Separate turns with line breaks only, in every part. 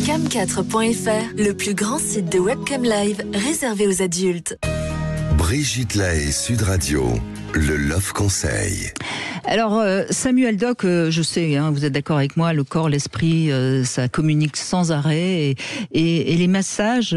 Cam4.fr, le plus grand site de webcam live réservé aux adultes.
Brigitte Lahaie, Sud Radio, le Love Conseil.
Alors Samuel Doc, je sais, vous êtes d'accord avec moi, le corps, l'esprit, ça communique sans arrêt et les massages,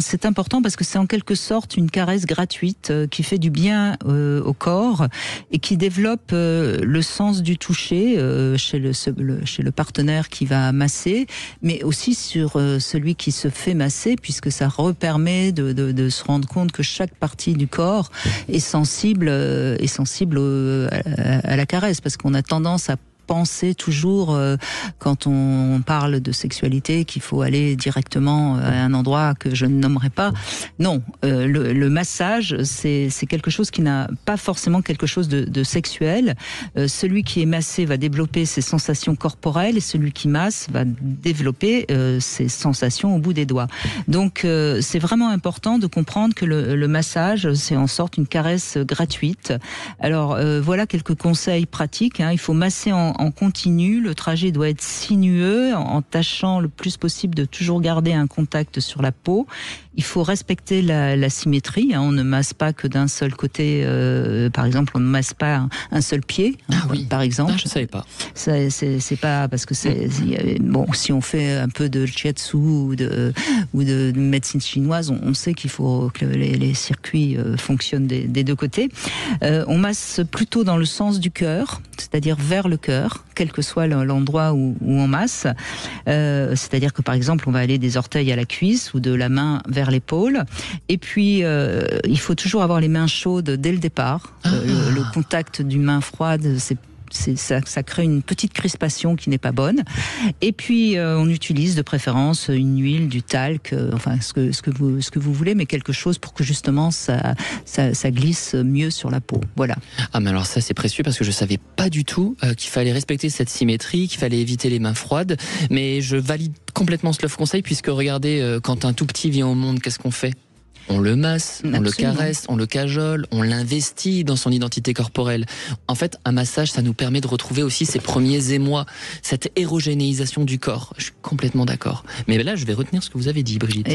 c'est important parce que c'est en quelque sorte une caresse gratuite qui fait du bien au corps et qui développe le sens du toucher chez le partenaire qui va masser, mais aussi sur celui qui se fait masser, puisque ça permet de se rendre compte que chaque partie du corps est sensible à la caresse, parce qu'on a tendance à penser toujours, quand on parle de sexualité, qu'il faut aller directement à un endroit que je ne nommerai pas. Non, le massage, c'est quelque chose qui n'a pas forcément quelque chose de sexuel. Celui qui est massé va développer ses sensations corporelles et celui qui masse va développer ses sensations au bout des doigts. Donc c'est vraiment important de comprendre que le massage, c'est en sorte une caresse gratuite. Alors voilà quelques conseils pratiques. Il faut masser en continu, le trajet doit être sinueux, en tâchant le plus possible de toujours garder un contact sur la peau. Il faut respecter la symétrie, on ne masse pas que d'un seul côté, par exemple, on ne masse pas un seul pied, par exemple.
Je ne savais pas.
C'est pas parce que si on fait un peu de shiatsu ou de médecine chinoise, on sait qu'il faut que les circuits fonctionnent des deux côtés. On masse plutôt dans le sens du cœur, c'est-à-dire vers le cœur, quel que soit l'endroit où on masse. C'est-à-dire que par exemple, on va aller des orteils à la cuisse ou de la main vers l'épaule. Et puis, il faut toujours avoir les mains chaudes dès le départ. Le contact d'une main froide, ça crée une petite crispation qui n'est pas bonne. Et puis on utilise de préférence une huile, du talc, ce que vous voulez, mais quelque chose pour que justement ça glisse mieux sur la peau. Voilà.
Ah mais alors ça c'est précieux parce que je savais pas du tout qu'il fallait respecter cette symétrie, qu'il fallait éviter les mains froides. Mais je valide complètement ce love conseil, puisque regardez, quand un tout petit vient au monde, qu'est-ce qu'on fait ? On le masse, on le caresse, on le cajole, on l'investit dans son identité corporelle. En fait, un massage, ça nous permet de retrouver aussi ses premiers émois, cette érogénéisation du corps. Je suis complètement d'accord. Mais là, je vais retenir ce que vous avez dit, Brigitte.